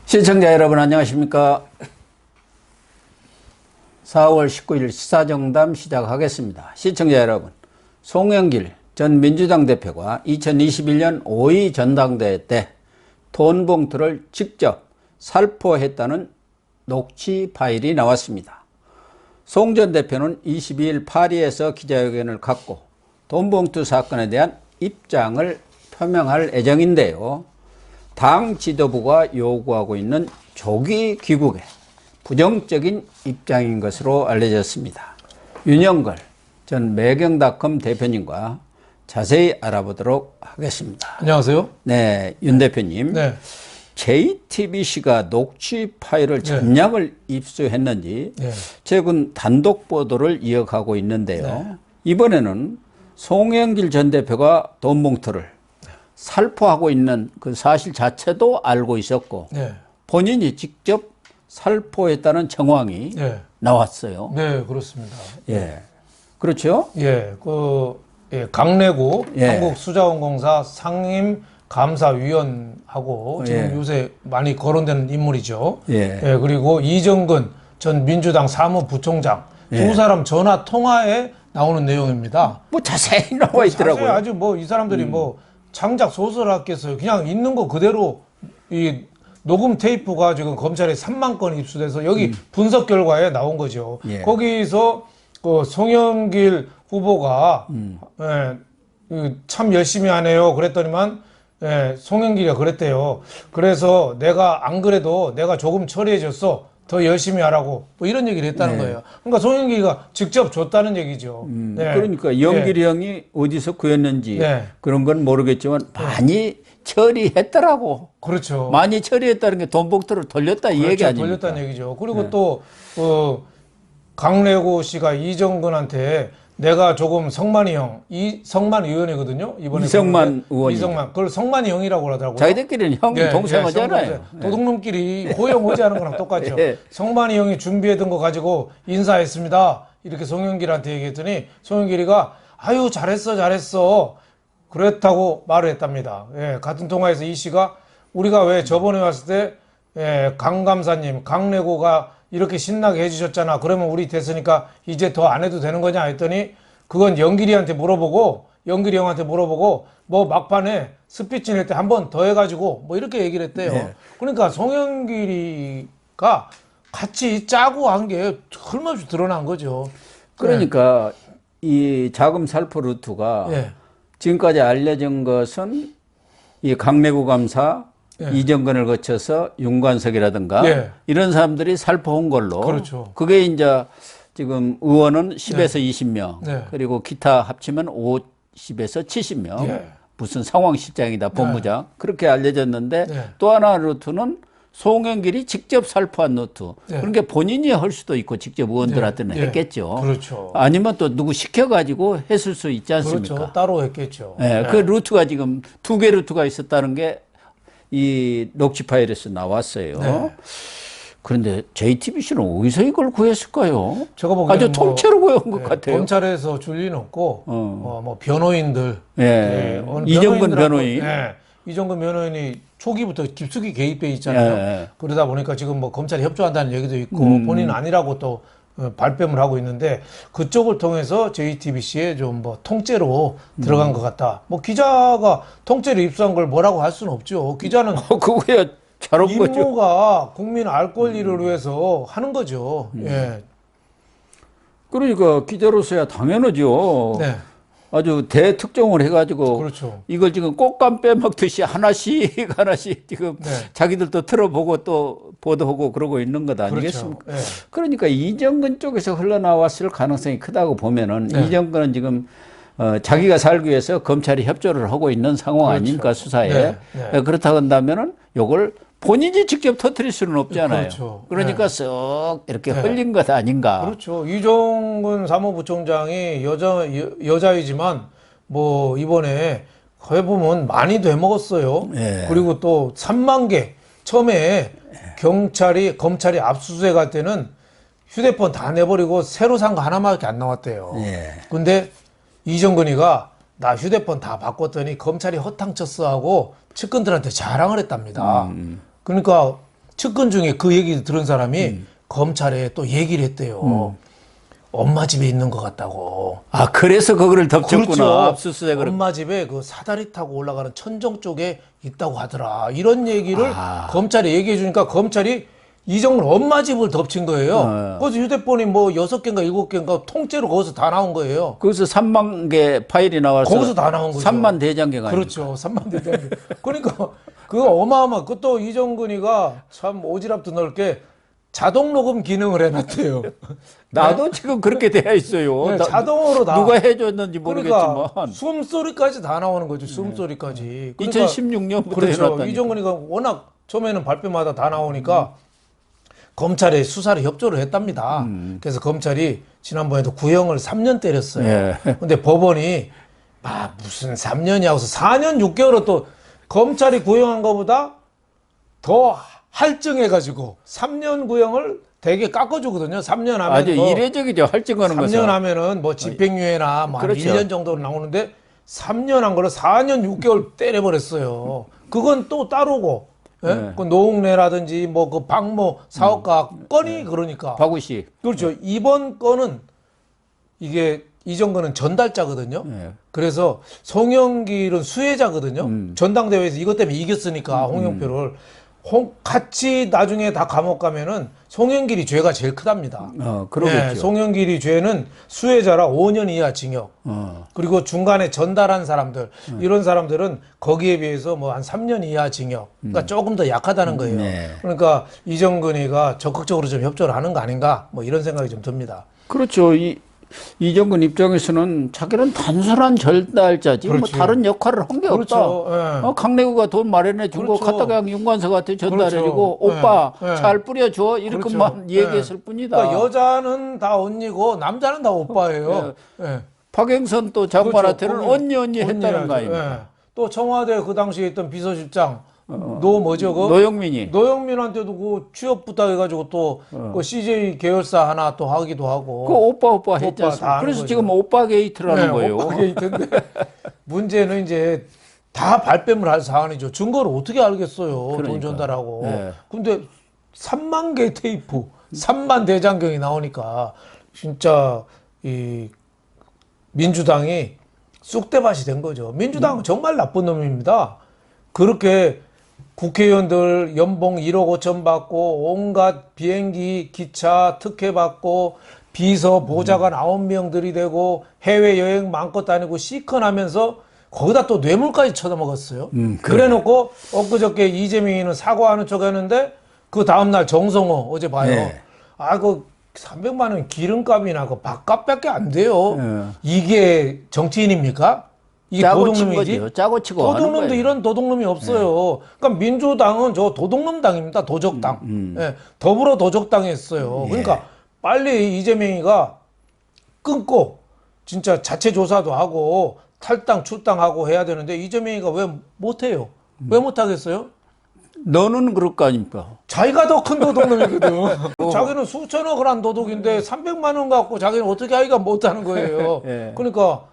시청자 여러분 안녕하십니까. 4월 19일 시사정담 시작하겠습니다. 시청자 여러분, 송영길 전 민주당 대표가 2021년 5.2 전당대회 때 돈 봉투를 직접 살포했다는 녹취 파일이 나왔습니다. 송 전 대표는 22일 파리에서 기자회견을 갖고 돈 봉투 사건에 대한 입장을 표명할 예정인데요. 당 지도부가 요구하고 있는 조기 귀국에 부정적인 입장인 것으로 알려졌습니다. 윤영걸 전 매경닷컴 대표님과 자세히 알아보도록 하겠습니다. 안녕하세요. 네, 윤 대표님. 네. JTBC가 녹취 파일을 전략을 입수했는지 네. 최근 단독 보도를 이어가고 있는데요. 네. 이번에는 송영길 전 대표가 돈 봉투를 살포하고 있는 그 사실 자체도 알고 있었고 네. 본인이 직접 살포했다는 정황이 나왔어요. 네, 그렇습니다. 예, 그렇죠? 예, 강래구 예. 한국수자원공사 상임감사위원하고 지금 요새 많이 거론되는 인물이죠. 예. 예, 그리고 이정근 전 민주당 사무부총장 두 사람 전화 통화에 나오는 내용입니다. 뭐 자세히 나와 있더라고요. 자세히 아주 뭐 이 사람들이 뭐 창작 소설을 했겠어요. 그냥 있는 거 그대로 이 녹음 테이프가 지금 검찰에 3만 건 입수돼서 여기 분석 결과에 나온 거죠. 예. 거기서 그 송영길 후보가 참 열심히 하네요. 그랬더니만 송영길이가 그랬대요. 그래서 내가 안 그래도 내가 조금 처리해줬어. 더 열심히 하라고 뭐 이런 얘기를 했다는 거예요. 그러니까 송영길이가 직접 줬다는 얘기죠. 네. 그러니까 영길이 형이 어디서 구했는지 그런 건 모르겠지만 많이 처리했더라고. 그렇죠. 많이 처리했다는 게 돈 봉투를 돌렸다 이 얘기 아닙니까? 돌렸다는 얘기죠. 그리고 또 강래구 씨가 이정근한테 내가 조금 성만이 형, 성만 의원이거든요. 이번에 이성만 의원이. 이성만. 그걸 성만이 형이라고 그러더라고요. 자기들끼리는 형 동생하잖아요. 도둑놈끼리 호영 호지하는 거랑 똑같죠. 성만이 형이 준비해둔 거 가지고 인사했습니다. 이렇게 송영길한테 얘기했더니 송영길이가 아유 잘했어. 그랬다고 말을 했답니다. 같은 통화에서 이 씨가 우리가 왜 저번에 왔을 때 강 감사님, 강래구가 이렇게 신나게 해주셨잖아. 그러면 우리 됐으니까 이제 더 안 해도 되는 거냐 했더니 그건 영길이한테 물어보고 영길이 형한테 물어보고 뭐 막판에 스피치 낼 때 한 번 더 해가지고 뭐 이렇게 얘기를 했대요. 그러니까 송영길이가 같이 짜고 한 게 틀림없이 드러난 거죠. 그러니까 이 자금 살포 루트가 지금까지 알려진 것은 이 강래구 감사 이정근을 거쳐서 윤관석이라든가 이런 사람들이 살포한 걸로. 그렇죠. 그게 이제 지금 의원은 10에서 20명 그리고 기타 합치면 50에서 70명 무슨 상황실장이다 본부장 그렇게 알려졌는데 또 하나 루트는 송영길이 직접 살포한 루트. 그러니까 본인이 할 수도 있고 직접 의원들한테는 했겠죠. 그렇죠. 아니면 또 누구 시켜가지고 했을 수 있지 않습니까? 그렇죠. 따로 했겠죠. 그 루트가 지금 2개 루트가 있었다는 게 이 녹취 파일에서 나왔어요. 그런데 JTBC는 어디서 이걸 구했을까요? 제가 보기에는 아주 통째로 구해온 것 같아요. 검찰에서 줄 리는 없고 뭐 변호인들 이정근 변호인 이정근 변호인이 초기부터 깊숙이 개입돼 있잖아요. 그러다 보니까 지금 뭐 검찰이 협조한다는 얘기도 있고 본인은 아니라고 또 발뺌을 하고 있는데 그쪽을 통해서 JTBC에 좀 뭐 통째로 들어간 것 같다. 뭐 기자가 통째로 입수한 걸 뭐라고 할 수는 없죠. 기자는 그거야 잘한 거죠. 임무가 국민 알 권리를 위해서 하는 거죠. 그러니까 기자로서야 당연하죠. 아주 대특종을 해가지고 그렇죠. 이걸 지금 꽃감 빼먹듯이 하나씩 지금 자기들도 틀어보고 또 보도하고 그러고 있는 것 아니겠습니까? 그렇죠. 그러니까 이정근 쪽에서 흘러나왔을 가능성이 크다고 보면은 이정근은 지금 자기가 살기 위해서 검찰이 협조를 하고 있는 상황 아닙니까 수사에. 그렇다고 한다면은 요걸 본인이 직접 터뜨릴 수는 없잖아요. 그렇죠. 그러니까 쓱 이렇게 흘린 것 아닌가. 그렇죠. 이정근 사무부총장이 여자이지만 뭐 이번에 거의 보면 많이 되먹었어요. 그리고 또 3만 개 처음에 검찰이 압수수색할 때는 휴대폰 다 내버리고 새로 산 거 하나밖에 안 나왔대요. 근데 이정근이가 나 휴대폰 다 바꿨더니 검찰이 허탕쳤어 하고 측근들한테 자랑을 했답니다. 그러니까 측근 중에 그 얘기 들은 사람이 검찰에 또 얘기를 했대요. 엄마 집에 있는 것 같다고. 아, 그래서 그거를 덮쳤구나. 그렇죠. 압수수색을. 엄마 집에 그 사다리 타고 올라가는 천정 쪽에 있다고 하더라. 이런 얘기를 검찰에 얘기해 주니까 검찰이 이정근 엄마 집을 덮친 거예요. 그래서 휴대폰이 뭐 6개인가 7개인가 통째로 거기서 다 나온 거예요. 거기서 3만 개 파일이 나와서 거기서 다 나온 거죠. 3만 대장계가 그렇죠. 3만 대장계. 그러니까 그거 어마어마. 그것도 이정근이가 참 오지랖도 넓게 자동 녹음 기능을 해놨대요. 나도 지금 그렇게 되어 있어요. 네, 자동으로 나. 누가 해줬는지 모르겠지만. 그러니까 숨소리까지 다 나오는 거죠. 숨소리까지. 그러니까 2016년부터 그렇죠. 해놨다니까. 이정근이가 워낙 처음에는 발표마다 다 나오니까 검찰에 수사를 협조를 했답니다. 그래서 검찰이 지난번에도 구형을 3년 때렸어요. 예. 근데 법원이 무슨 3년이 하고서 4년 6개월을 또 검찰이 구형한 것보다 더 할증해가지고 3년 구형을 되게 깎아주거든요. 3년 하면 아주 이례적이죠. 할증하는 것은. 3년 하면은 뭐 집행유예나 뭐 그렇죠. 1년 정도는 나오는데 3년 한 거를 4년 6개월 때려버렸어요. 그건 또 따로고. 예? 네. 그 노웅래라든지 뭐 그 박모 사업가 건이 그러니까. 박우씨. 그렇죠. 이번 건은 이게 이정근은 전달자거든요. 네. 그래서 송영길은 수혜자거든요. 전당대회에서 이것 때문에 이겼으니까 홍영표를 같이 나중에 다 감옥 가면은 송영길이 죄가 제일 크답니다. 그러겠죠. 송영길이 죄는 수혜자라 5년 이하 징역. 그리고 중간에 전달한 사람들 이런 사람들은 거기에 비해서 뭐 한 3년 이하 징역. 그러니까 조금 더 약하다는 거예요. 네. 그러니까 이정근이가 적극적으로 좀 협조를 하는 거 아닌가 뭐 이런 생각이 좀 듭니다. 그렇죠. 이정근 입장에서는 자기는 단순한 전달자지 뭐 그렇지. 다른 역할을 한 게 그렇죠. 없다. 예. 강내구가 돈 마련해 준 거 그렇죠. 갖다가 그냥 윤관석한테 전달해주고 그렇죠. 오빠 예. 잘 뿌려줘 이렇게만 그렇죠. 얘기했을 뿐이다. 그러니까 여자는 다 언니고 남자는 다 오빠예요. 예. 박영선 또 장관한테는 그렇죠. 언니 했다는 거 아닙니까? 예. 또 청와대 그 당시에 있던 비서실장 뭐죠 그 노영민한테도 그 취업 부탁해가지고 또 그 CJ 계열사 하나 또 하기도 하고. 그 오빠 했지 오빠 않습니까? 다 하는 그래서 거죠. 지금 오빠 게이트라는 거예요. 오빠 게이트인데 문제는 이제 다 발뺌을 할 사안이죠. 증거를 어떻게 알겠어요. 돈 그러니까. 전달하고. 네. 근데 3만 개 테이프, 3만 대장경이 나오니까 진짜 이 민주당이 쑥대밭이 된 거죠. 민주당은 정말 나쁜 놈입니다. 그렇게 국회의원들 연봉 1억 5천 받고 온갖 비행기, 기차, 특혜 받고 비서, 보좌관 9명 들이대고 해외여행 마음껏 다니고 시큰하면서 거기다 또 뇌물까지 쳐다먹었어요. 그래놓고 엊그저께 이재명이는 사과하는 척 했는데 그 다음날 정성호 어제 봐요. 네. 그 300만 원 기름값이나 그 밥값밖에 안 돼요. 네. 이게 정치인입니까? 이게 짜고 친 도둑놈이지? 거죠. 짜고 치고 하는 도둑놈도 거예요. 이런 도둑놈이 없어요. 그러니까 민주당은 저 도둑놈당입니다. 도적당. 예, 더불어 도적당했어요. 그러니까 빨리 이재명이가 끊고 진짜 자체 조사도 하고 탈당 출당하고 해야 되는데 이재명이가 왜 못해요? 왜 못하겠어요? 너는 그럴 거 아닙니까? 자기가 더 큰 도둑놈이거든. 자기는 수천억을 한 도둑인데 300만 원 갖고 자기는 어떻게 하기가 못하는 거예요. 예. 그러니까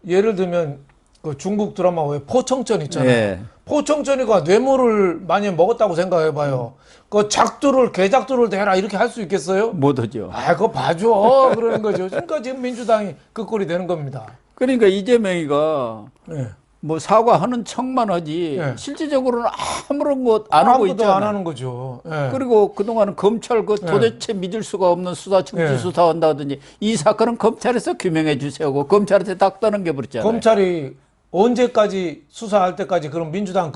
예를 들면 그 중국 드라마 왜 포청천 있잖아요. 예. 포청천이가 뇌물을 많이 먹었다고 생각해봐요. 그 작두를 개작두를 대라 이렇게 할 수 있겠어요? 못하죠. 그거 봐줘 그러는 거죠. 그러니까 지금 민주당이 그 꼴이 되는 겁니다. 그러니까 이재명이가 예. 뭐 사과하는 척만 하지 예. 실질적으로는 아무런 것 안 하고 아무것도 있잖아요. 안 하는 거죠. 예. 그리고 그동안은 검찰 도대체 믿을 수가 없는 수사 청지 수사한다든지 이 사건은 검찰에서 규명해 주세요고 검찰한테 딱 떠넘겨 버렸잖아요. 검찰이 언제까지 수사할 때까지 그럼 민주당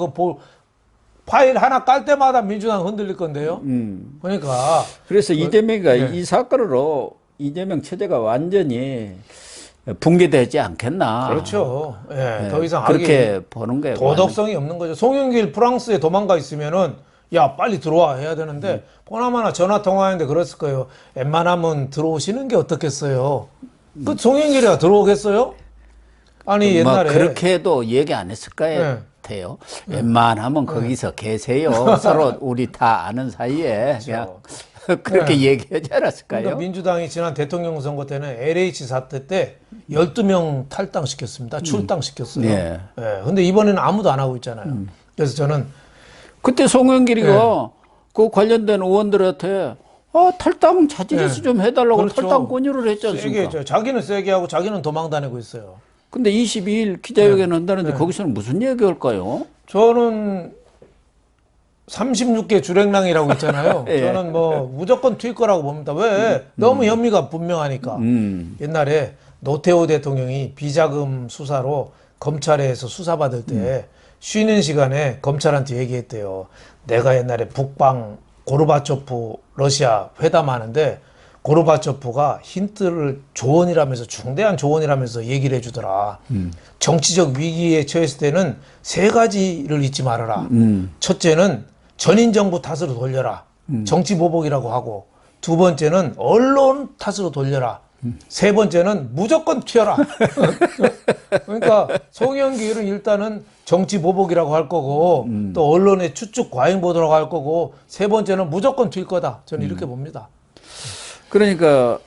파일 하나 깔 때마다 민주당 흔들릴 건데요. 그러니까 그래서 이재명이가 이 사건으로 이재명 체제가 완전히 붕괴되지 않겠나. 그렇죠. 예, 더 이상 그렇게 보는 거예요. 도덕성이 없는 거죠. 송영길 프랑스에 도망가 있으면은 야 빨리 들어와 해야 되는데 보나마나 전화 통화하는데 그랬을 거예요. 웬만하면 들어오시는 게 어떻겠어요. 그 송영길이가 들어오겠어요? 아니 옛날에 그렇게 해도 얘기 안 했을 거예요. 같아요. 웬만하면 거기서 계세요. 서로 우리 다 아는 사이에 그냥 그렇게 얘기하지 않았을까요? 그러니까 민주당이 지난 대통령 선거 때는 LH 사태 때 12명 탈당시켰습니다. 출당시켰어요. 예. 근데 이번에는 아무도 안 하고 있잖아요. 그래서 저는 그때 송영길이가 그 관련된 의원들한테 탈당 자질에서 좀 해달라고 그렇죠. 탈당 권유를 했지 세게 않습니까? 했죠. 자기는 세게 하고 자기는 도망 다니고 있어요. 근데 22일 기자회견 한다는데 거기서는 무슨 얘기할까요? 저는 36개 주랭랑이라고 있잖아요. 예. 저는 뭐 무조건 튈 거라고 봅니다. 왜? 너무 혐의가 분명하니까. 옛날에 노태우 대통령이 비자금 수사로 검찰에서 수사받을 때 쉬는 시간에 검찰한테 얘기했대요. 내가 옛날에 북방 고르바초프 러시아 회담하는데 고르바초프가 힌트를 조언이라면서 중대한 조언이라면서 얘기를 해주더라. 정치적 위기에 처했을 때는 세 가지를 잊지 말아라. 첫째는 전인 정부 탓으로 돌려라. 정치 보복이라고 하고, 두 번째는 언론 탓으로 돌려라. 세 번째는 무조건 튀어라. 그러니까 송영길은 일단은 정치 보복이라고 할 거고, 또 언론의 추측 과잉 보도라고 할 거고, 세 번째는 무조건 튈 거다. 저는 이렇게 봅니다. 그러니까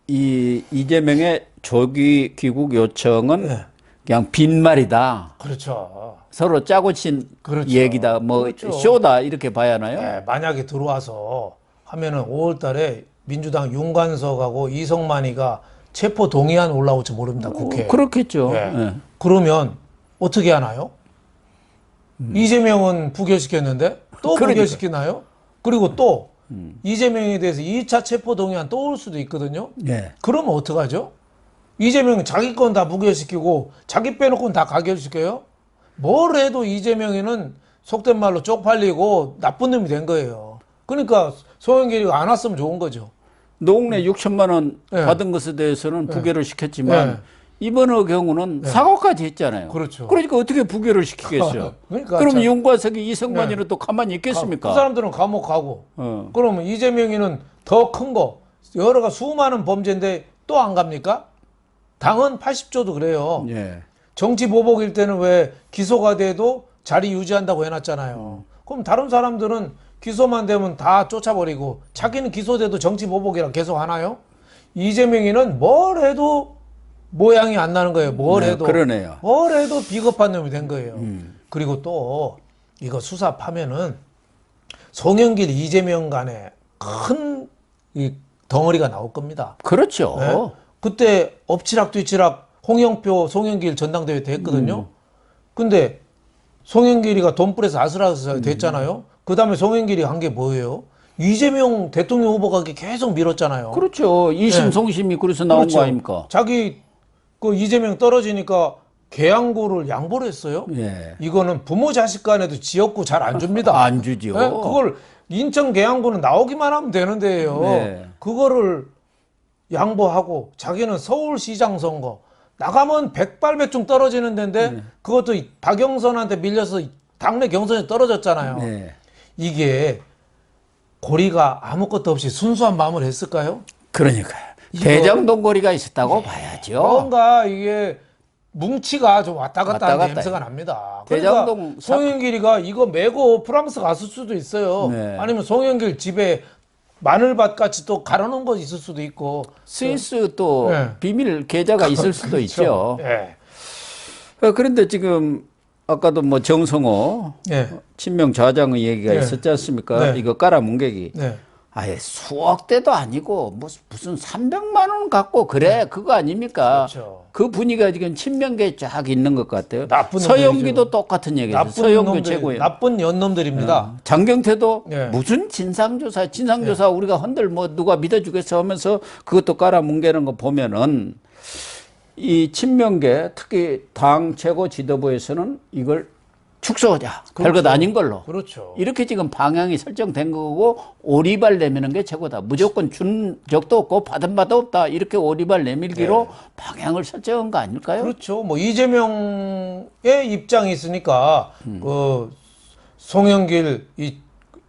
이재명의 조기 귀국 요청은 네. 그냥 빈말이다. 그렇죠. 서로 짜고 친 그렇죠. 얘기다. 뭐 그렇죠. 쇼다 이렇게 봐야 하나요? 네, 만약에 들어와서 하면은 5월 달에 민주당 윤관석하고 이성만이가 체포 동의안 올라올지 모릅니다. 국회에. 그렇겠죠. 네. 예. 그러면 어떻게 하나요? 이재명은 부결시켰는데 또 그러니까. 부결시키나요? 그리고 또 이재명에 대해서 2차 체포 동의안 또 올 수도 있거든요. 예. 그러면 어떡하죠? 이재명은 자기 건 다 부결시키고 자기 빼놓고는 다 가결시켜요? 뭘 해도 이재명이는 속된 말로 쪽팔리고 나쁜 놈이 된 거예요. 그러니까 송영길이가 안 왔으면 좋은 거죠. 노웅래 6천만 원 네. 받은 것에 대해서는 부결을 시켰지만 네. 이번의 경우는 사과까지 했잖아요. 그렇죠. 그러니까 어떻게 부결을 시키겠어요? 그러니까 그럼 참- 윤관석이 이성만이는 또 가만히 있겠습니까? 그 사람들은 감옥 가고 어. 그러면 이재명이는 더 큰 거 여러가 수많은 범죄인데 또 안 갑니까? 당헌 80조도 그래요. 예. 정치 보복일 때는 왜 기소가 돼도 자리 유지한다고 해놨잖아요. 그럼 다른 사람들은 기소만 되면 다 쫓아버리고 자기는 기소돼도 정치 보복이라 계속 하나요? 이재명이는 뭘 해도 모양이 안 나는 거예요. 뭘 네, 해도. 그러네요. 뭘 해도 비겁한 놈이 된 거예요. 그리고 또 이거 수사 파면은 송영길, 이재명 간에 큰 이 덩어리가 나올 겁니다. 그렇죠. 네? 그때 엎치락뒤치락 홍영표, 송영길 전당대회 때 했거든요. 근데 송영길이가 돈불에서 아슬아슬 됐잖아요. 그 다음에 송영길이 한 게 뭐예요? 이재명 대통령 후보가 계속 밀었잖아요. 그렇죠. 이심 송심이 그래서 나온 그렇죠. 거 아닙니까? 자기 그 이재명 떨어지니까 계양구를 양보를 했어요. 예. 이거는 부모 자식 간에도 지역구 잘 안 줍니다. 안 주죠. 네? 그걸 인천 계양구는 나오기만 하면 되는데요. 네. 그거를 양보하고 자기는 서울시장 선거 나가면 백발백중 떨어지는 데인데 그것도 박영선한테 밀려서 당내 경선에 떨어졌잖아요. 네. 이게 고리가 아무것도 없이 순수한 마음을 했을까요? 그러니까요. 대장동거리가 있었다고 봐야죠. 뭔가 이게 뭉치가 좀 왔다 갔다 왔다 하는 갔다 냄새가 납니다. 대장동 그러니까 송영길이가 이거 메고 프랑스 갔을 수도 있어요. 네. 아니면 송영길 집에 마늘밭 같이 또 갈아놓은 거 있을 수도 있고. 스위스 또 네. 비밀 계좌가 있을 수도 있죠. 예. 그런데 지금 아까도 뭐 정성호 예. 친명 좌장의 얘기가 네. 있었지 않습니까? 네. 이거 깔아뭉개기. 네. 아예 수억대도 아니고 무슨 300만 원 갖고 그래 그거 아닙니까? 그렇죠. 그 분위기가 지금 친명계에 쫙 있는 것 같아요. 나쁜 서영기도 놈들이죠. 똑같은 얘기죠. 서영교 최고예요. 나쁜 연놈들입니다. 장경태도 네. 무슨 진상조사 우리가 헌들 뭐 누가 믿어주겠어 하면서 그것도 깔아뭉개는 거 보면은 이 친명계 특히 당 최고 지도부에서는 이걸 축소하자. 별것 아닌 걸로. 그렇죠. 이렇게 지금 방향이 설정된 거고 오리발 내미는 게 최고다. 무조건 준 적도 없고 받은 바도 없다. 이렇게 오리발 내밀기로 방향을 설정한 거 아닐까요? 그렇죠. 뭐 이재명의 입장이 있으니까 그 송영길 이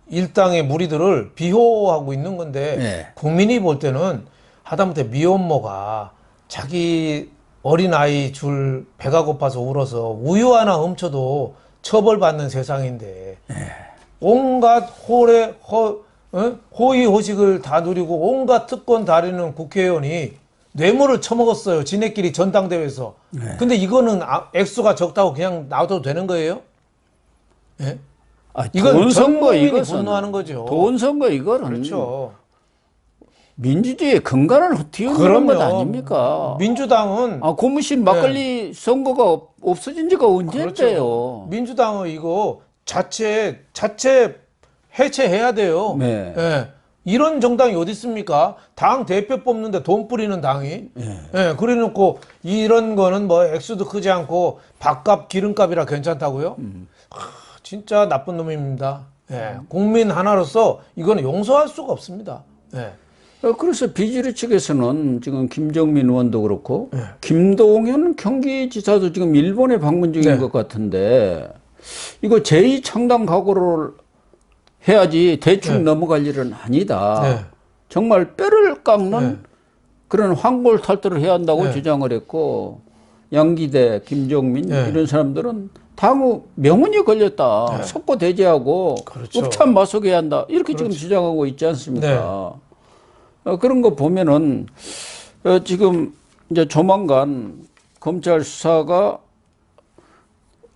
일당의 무리들을 비호하고 있는 건데 네. 국민이 볼 때는 하다못해 미혼모가 자기 어린아이 줄 배가 고파서 울어서 우유 하나 훔쳐도 처벌받는 세상인데 온갖 호의호식을 다 누리고 온갖 특권 다루는 국회의원이 뇌물을 처먹었어요. 지네끼리 전당대회에서. 근데 이거는 액수가 적다고 그냥 놔둬도 되는 거예요? 예? 이건 돈 전 선거 국민이 이것은 분노하는 거죠. 돈 선거 이거는 그렇죠. 민주주의의 근간을 띄우는 것 아닙니까? 민주당은 고무신 막걸리 선거가 없어진 지가 언젠데요? 그렇죠. 민주당은 이거 자체 해체해야 돼요. 네. 예. 이런 정당이 어디 있습니까? 당 대표 뽑는데 돈 뿌리는 당이. 예. 그래놓고 이런 거는 뭐 액수도 크지 않고 밥값, 기름값이라 괜찮다고요? 진짜 나쁜 놈입니다. 예. 국민 하나로서 이거는 용서할 수가 없습니다. 예. 그래서 비주류 측에서는 지금 김정민 의원도 그렇고 김동연 경기지사도 지금 일본에 방문 중인 것 같은데 이거 제2창당 각오를 해야지 대충 넘어갈 일은 아니다. 정말 뼈를 깎는 그런 황골탈퇴를 해야 한다고 주장을 했고 양기대, 김종민 이런 사람들은 당의 명운이 걸렸다. 석고 대제하고 그렇죠. 읍참 마속해야 한다. 이렇게 지금 주장하고 있지 않습니까? 그런 거 보면은 지금 이제 조만간 검찰 수사가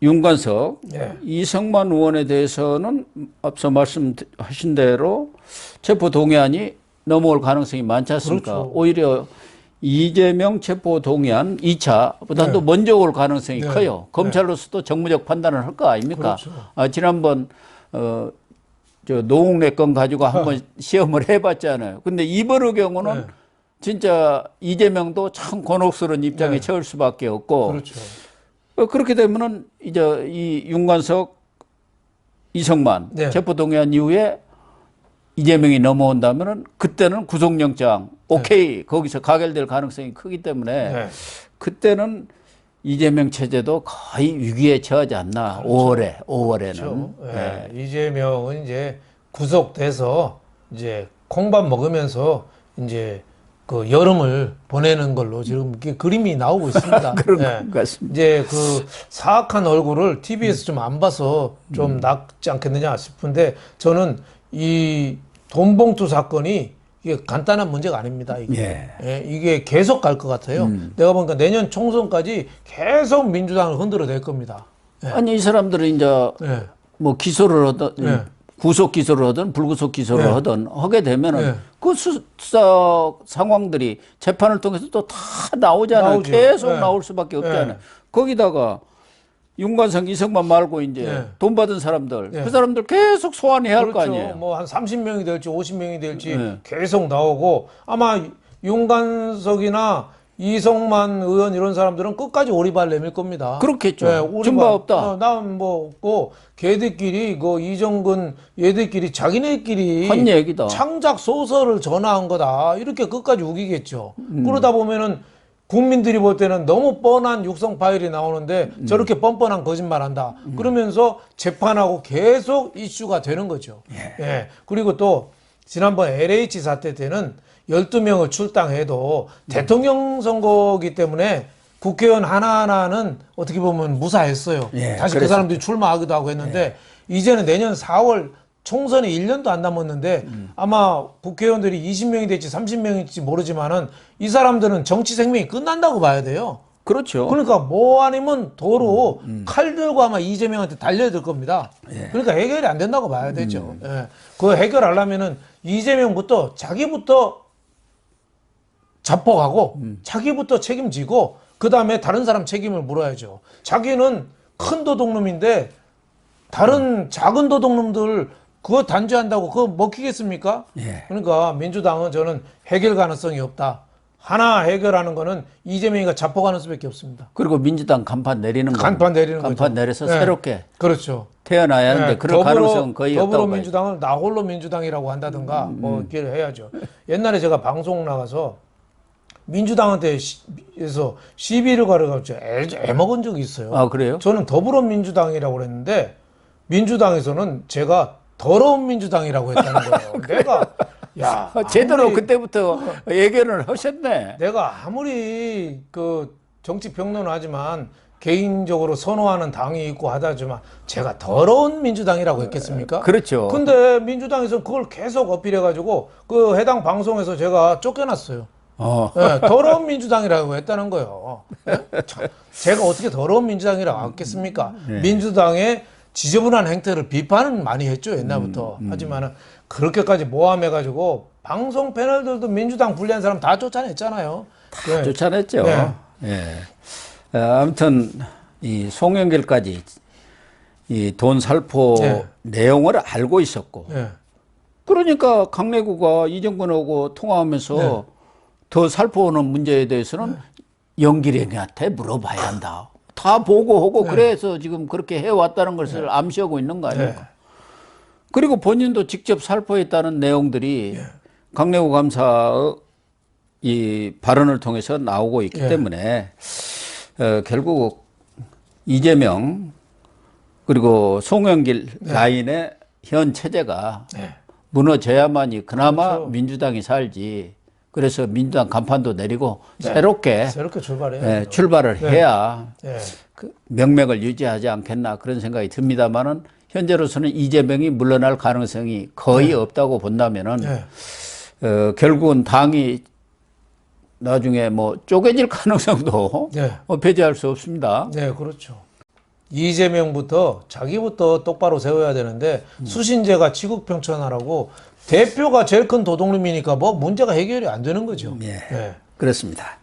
윤관석, 이성만 의원에 대해서는 앞서 말씀하신 대로 체포 동의안이 넘어올 가능성이 많지 않습니까? 그렇죠. 오히려 이재명 체포 동의안 2차보다도 먼저 올 가능성이 커요. 검찰로서도 정무적 판단을 할 거 아닙니까? 그렇죠. 지난번 저 노웅래 건 가지고 한번 시험을 해봤잖아요. 근데 이번의 경우는 진짜 이재명도 참 곤혹스러운 입장에 처할 수밖에 없고. 그렇죠. 그렇게 되면은 이제 이 윤관석, 이성만 체포동의안 이후에 이재명이 넘어온다면은 그때는 구속영장 오케이 거기서 가결될 가능성이 크기 때문에 그때는 이재명 체제도 거의 위기에 처하지 않나. 그렇죠. 5월에는. 그렇죠. 이재명은 이제 구속돼서 이제 콩밥 먹으면서 이제 그 여름을 보내는 걸로 지금 이렇게 그림이 나오고 있습니다. 그런 것 같습니다. 이제 그 사악한 얼굴을 TV에서 좀 안 봐서 좀 낫지 않겠느냐 싶은데 저는 이 돈봉투 사건이 이게 간단한 문제가 아닙니다. 이게 계속 갈 것 같아요. 내가 보니까 내년 총선까지 계속 민주당을 흔들어낼 겁니다. 아니 이 사람들은 이제 뭐 기소를 하든 구속 기소를 하든 불구속 기소를 하든 하게 되면은 그 수사 상황들이 재판을 통해서 또 다 나오잖아요. 나오죠. 계속 나올 수밖에 없잖아요. 거기다가 윤관석, 이성만 말고 이제 돈 받은 사람들 그 사람들 계속 소환해야 할 거 아니에요. 뭐 한 30명이 될지 50명이 될지 계속 나오고 아마 윤관석이나 이성만 의원 이런 사람들은 끝까지 오리발 내밀 겁니다. 그렇겠죠. 준바 없다. 난 뭐 없고 걔들끼리 그 이정근 얘들끼리 자기네끼리 한 얘기다. 창작 소설을 전화한 거다. 이렇게 끝까지 우기겠죠. 그러다 보면은 국민들이 볼 때는 너무 뻔한 육성 파일이 나오는데 저렇게 뻔뻔한 거짓말한다. 그러면서 재판하고 계속 이슈가 되는 거죠. 그리고 또 지난번 LH 사태 때는 12명을 출당해도 대통령 선거기 때문에 국회의원 하나하나는 어떻게 보면 무사했어요. 다시 그 사람들이 출마하기도 하고 했는데 이제는 내년 4월 총선이 1년도 안 남았는데 아마 국회의원들이 20명이 될지 30명일지 모르지만은 이 사람들은 정치 생명이 끝난다고 봐야 돼요. 그렇죠. 그러니까 뭐 아니면 도로 칼 들고 아마 이재명한테 달려들 겁니다. 그러니까 해결이 안 된다고 봐야 되죠. 그거 해결하려면은 이재명부터 자기부터 자폭하고 자기부터 책임지고 그 다음에 다른 사람 책임을 물어야죠. 자기는 큰 도둑놈인데 다른 작은 도둑놈들 그거 단죄한다고 그거 먹히겠습니까? 그러니까 민주당은 저는 해결 가능성이 없다. 하나 해결하는 거는 이재명이가 자폭하는 수밖에 없습니다. 그리고 민주당 간판 내리는 거. 간판 내리는 거죠. 간판 내려서 새롭게 그렇죠. 태어나야 하는데 그럴 가능성은 거의 없다고 봐요. 더불어민주당을 나홀로 민주당이라고 한다든가 뭐 이렇게 해야죠. 옛날에 제가 방송 나가서 민주당한테서 시비를 걸어가지고 애먹은 적이 있어요. 아, 그래요? 저는 더불어민주당이라고 그랬는데 민주당에서는 제가 더러운 민주당이라고 했다는 거예요. 내가 야 제대로 그때부터 예견을 하셨네. 내가 아무리 그 정치 평론하지만 개인적으로 선호하는 당이 있고 하다지만 제가 더러운 민주당이라고 했겠습니까? 그렇죠. 근데 민주당에서 그걸 계속 어필해가지고 그 해당 방송에서 제가 쫓겨났어요. 더러운 민주당이라고 했다는 거예요. 제가 어떻게 더러운 민주당이라고 했겠습니까? 민주당의 지저분한 행태를 비판은 많이 했죠, 옛날부터. 하지만은 그렇게까지 모함해가지고 방송 패널들도 민주당 불리한 사람 다 쫓아냈잖아요. 다 쫓아냈죠. 예. 아무튼 이 송영길까지 이 돈 살포 내용을 알고 있었고, 그러니까 강내구가 이정근하고 통화하면서 더 살포하는 문제에 대해서는 영길이한테 물어봐야 한다. 다 보고하고 그래서 지금 그렇게 해왔다는 것을 암시하고 있는 거 아닙니까? 그리고 본인도 직접 살포했다는 내용들이 강내구 감사의 이 발언을 통해서 나오고 있기 때문에 결국 이재명 그리고 송영길 라인의 현 체제가 무너져야만이 그나마 그렇죠. 민주당이 살지. 그래서 민주당 간판도 내리고 새롭게 출발해야 출발을 해야 그 명맥을 유지하지 않겠나 그런 생각이 듭니다만은 현재로서는 이재명이 물러날 가능성이 거의 없다고 본다면은 결국은 당이 나중에 뭐 쪼개질 가능성도 배제할 수 없습니다. 네, 그렇죠. 이재명부터 자기부터 똑바로 세워야 되는데 수신제가 지국평천하라고 대표가 제일 큰 도둑놈이니까 뭐 문제가 해결이 안 되는 거죠. 그렇습니다.